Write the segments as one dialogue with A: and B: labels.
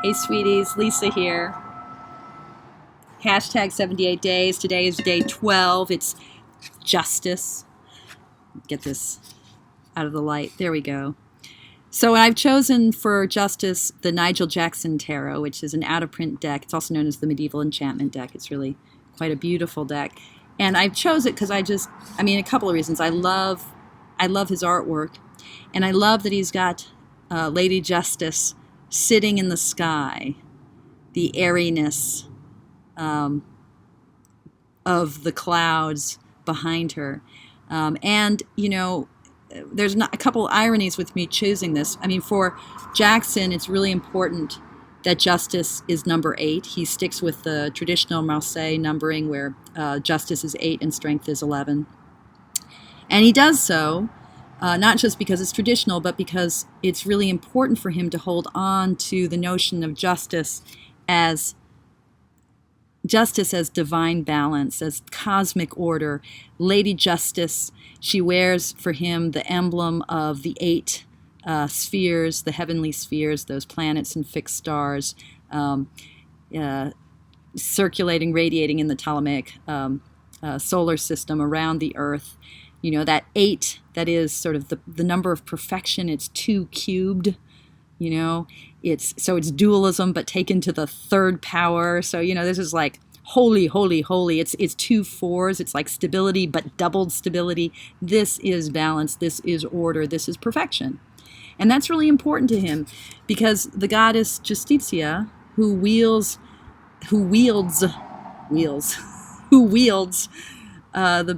A: Hey, sweeties, Lisa here. Hashtag 78 days. Today is day 12. It's justice. Get this out of the light. There we go. So I've chosen for justice the Nigel Jackson Tarot, which is an out-of-print deck. It's also known as the Medieval Enchantment deck. It's really quite a beautiful deck. And I chose it because a couple of reasons. I love his artwork. And I love that he's got Lady Justice sitting in the sky, the airiness of the clouds behind her. There's a couple ironies with me choosing this. I mean, for Jackson, it's really important that justice is number 8. He sticks with the traditional Marseille numbering where justice is 8 and strength is 11. And he does so not just because it's traditional, but because it's really important for him to hold on to the notion of justice as divine balance, as cosmic order. Lady Justice, she wears for him the emblem of the 8 spheres, the heavenly spheres, those planets and fixed stars, circulating, radiating in the Ptolemaic solar system around the Earth. You know, that 8, that is sort of the number of perfection. It's 2 cubed. You know, it's dualism, but taken to the third power. So, this is like holy, holy, holy. It's 2 4s. It's like stability, but doubled stability. This is balance. This is order. This is perfection. And that's really important to him because the goddess Justitia, who wields the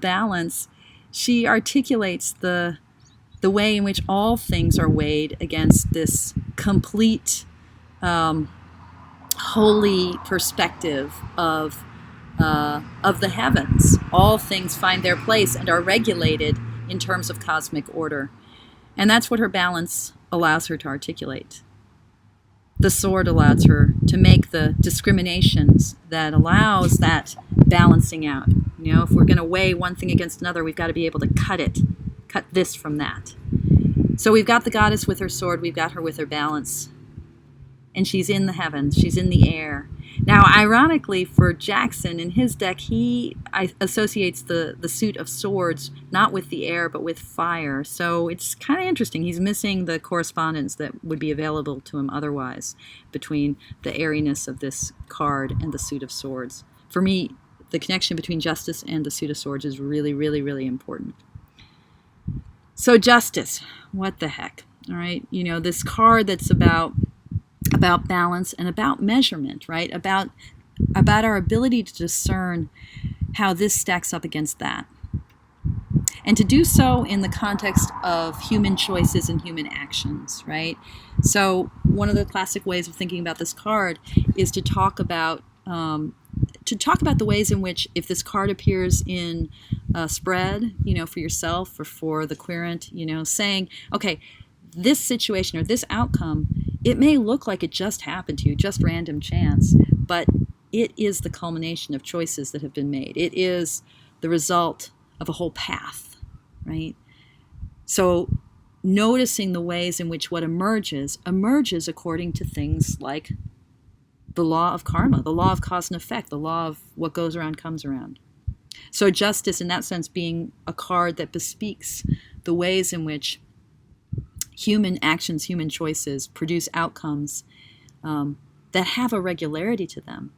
A: balance, she articulates the way in which all things are weighed against this complete, holy perspective of the heavens. All things find their place and are regulated in terms of cosmic order. And that's what her balance allows her to articulate. The sword allows her to make the discriminations that allows that balancing out. If we're going to weigh one thing against another, we've got to be able to cut this from that. So we've got the goddess with her sword, we've got her with her balance. And she's in the heavens, she's in the air. Now, ironically, for Jackson, in his deck, he associates the suit of swords not with the air, but with fire. So it's kind of interesting. He's missing the correspondence that would be available to him otherwise between the airiness of this card and the suit of swords. For me, the connection between justice and the suit of swords is really, really, really important. So justice, what the heck? All right, this card that's about balance and about measurement, right? About our ability to discern how this stacks up against that. And to do so in the context of human choices and human actions, right? So one of the classic ways of thinking about this card is to talk about the ways in which, if this card appears in a spread, for yourself or for the querent, saying, okay, this situation or this outcome, it may look like it just happened to you, just random chance, but it is the culmination of choices that have been made. It is the result of a whole path, right? So noticing the ways in which what emerges according to things like the law of karma, the law of cause and effect, the law of what goes around comes around. So justice, in that sense, being a card that bespeaks the ways in which human actions, human choices produce outcomes that have a regularity to them.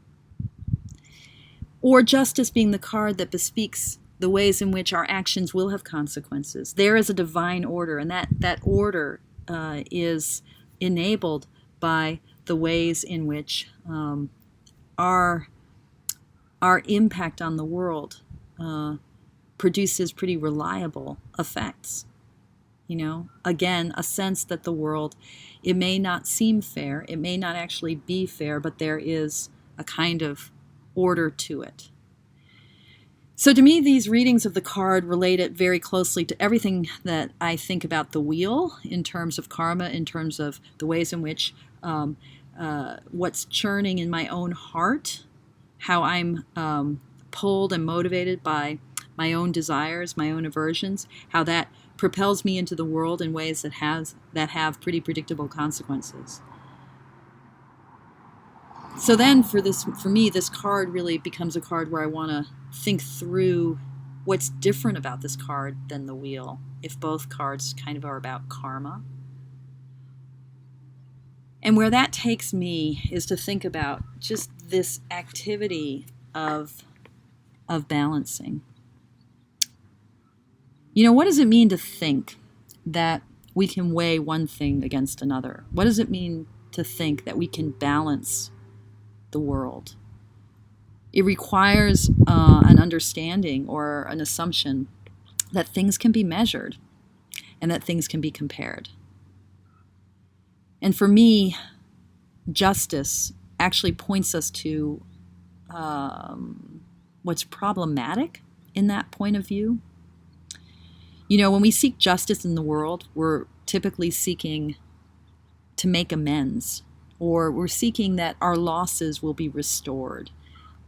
A: Or justice being the card that bespeaks the ways in which our actions will have consequences. There is a divine order, and that order is enabled by the ways in which our impact on the world produces pretty reliable effects. Again, a sense that the world, it may not seem fair, it may not actually be fair, but there is a kind of order to it. So to me, these readings of the card relate it very closely to everything that I think about the wheel in terms of karma, in terms of the ways in which what's churning in my own heart, how I'm pulled and motivated by my own desires, my own aversions, how that propels me into the world in ways that have pretty predictable consequences. So then for me, this card really becomes a card where I want to think through what's different about this card than the wheel, if both cards kind of are about karma. And where that takes me is to think about just this activity of balancing. You know, what does it mean to think that we can weigh one thing against another? What does it mean to think that we can balance the world? It requires an understanding or an assumption that things can be measured and that things can be compared. And for me, justice actually points us to what's problematic in that point of view. You know, when we seek justice in the world, we're typically seeking to make amends, or we're seeking that our losses will be restored.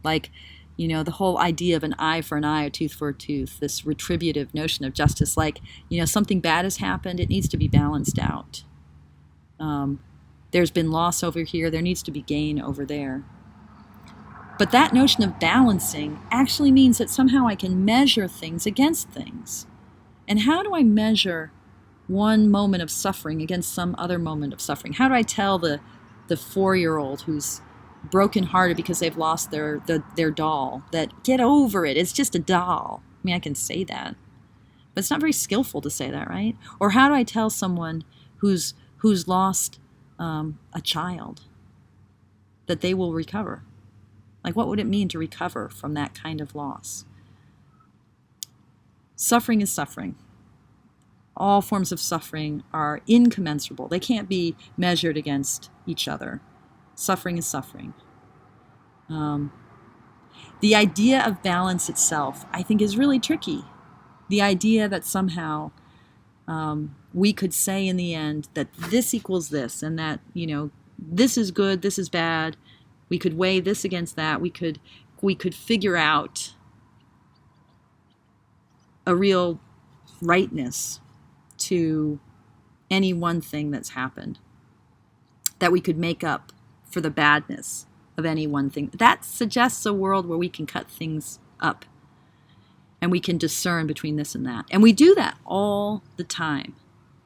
A: Like, you know, the whole idea of an eye for an eye, a tooth for a tooth, this retributive notion of justice, like, you know, something bad has happened, it needs to be balanced out. There's been loss over here, there needs to be gain over there. But that notion of balancing actually means that somehow I can measure things against things. And how do I measure one moment of suffering against some other moment of suffering? How do I tell the 4-year-old who's brokenhearted because they've lost their doll that get over it, it's just a doll? I mean, I can say that, but it's not very skillful to say that, right? Or how do I tell someone who's lost a child that they will recover? Like, what would it mean to recover from that kind of loss? Suffering is suffering. All forms of suffering are incommensurable. They can't be measured against each other. Suffering is suffering. The idea of balance itself, I think, is really tricky. The idea that somehow we could say in the end that this equals this, and that, you know, this is good, this is bad. We could weigh this against that. We could figure out a real rightness to any one thing that's happened, that we could make up for the badness of any one thing. That suggests a world where we can cut things up and we can discern between this and that. And we do that all the time.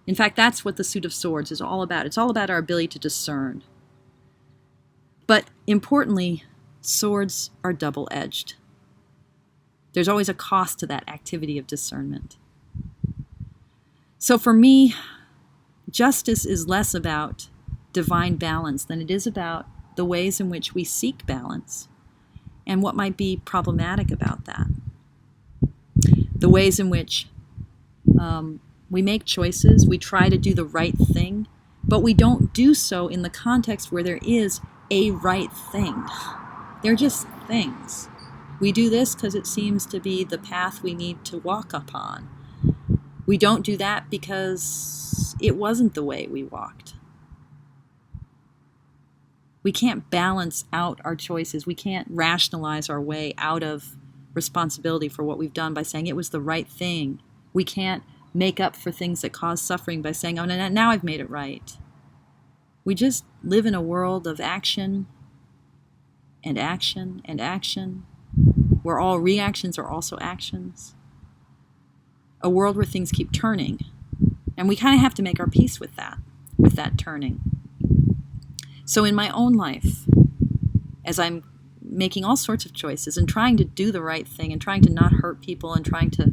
A: In fact, that's what the Suit of Swords is all about. It's all about our ability to discern. But importantly, swords are double-edged. There's always a cost to that activity of discernment. So for me, justice is less about divine balance than it is about the ways in which we seek balance and what might be problematic about that. The ways in which we make choices, we try to do the right thing, but we don't do so in the context where there is a right thing. They're just things. We do this because it seems to be the path we need to walk upon. We don't do that because it wasn't the way we walked. We can't balance out our choices. We can't rationalize our way out of responsibility for what we've done by saying it was the right thing. We can't make up for things that cause suffering by saying, oh, now I've made it right. We just live in a world of action and action and action, where all reactions are also actions. A world where things keep turning. And we kind of have to make our peace with that turning. So in my own life, as I'm making all sorts of choices and trying to do the right thing and trying to not hurt people and trying to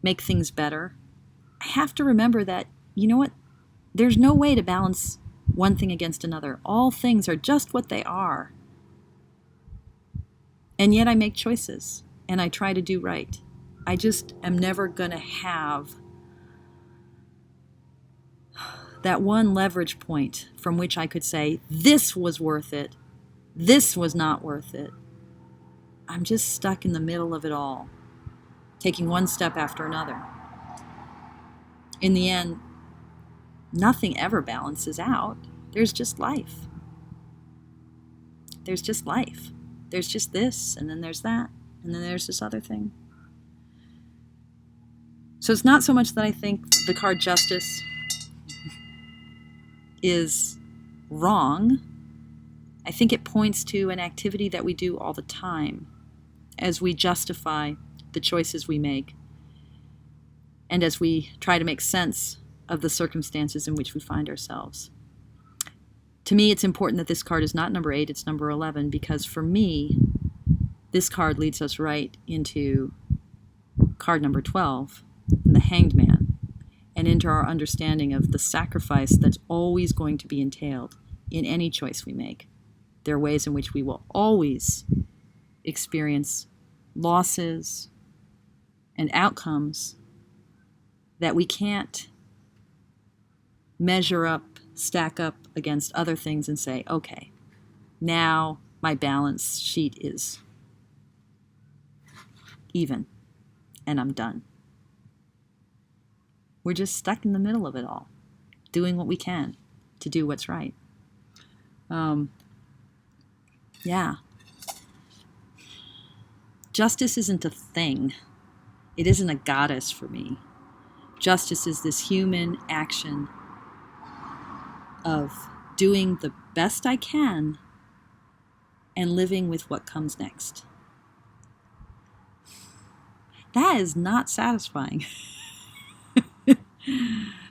A: make things better, I have to remember that, you know what? There's no way to balance one thing against another. All things are just what they are. And yet I make choices and I try to do right. I just am never going to have that one leverage point from which I could say, this was worth it, this was not worth it. I'm just stuck in the middle of it all, taking one step after another. In the end, nothing ever balances out. There's just life. There's just life. There's just this, and then there's that, and then there's this other thing. So it's not so much that I think the card Justice is wrong. I think it points to an activity that we do all the time as we justify the choices we make and as we try to make sense of the circumstances in which we find ourselves. To me, it's important that this card is not number 8, it's number 11, because for me, this card leads us right into card number 12, and the Hanged Man, and into our understanding of the sacrifice that's always going to be entailed in any choice we make. There are ways in which we will always experience losses and outcomes that we can't measure up, stack up against other things and say, okay, now my balance sheet is even and I'm done. We're just stuck in the middle of it all, doing what we can to do what's right. Yeah. Justice isn't a thing. It isn't a goddess for me. Justice is this human action of doing the best I can and living with what comes next. That is not satisfying.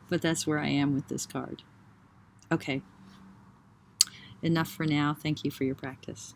A: But that's where I am with this card. Okay. Enough for now. Thank you for your practice.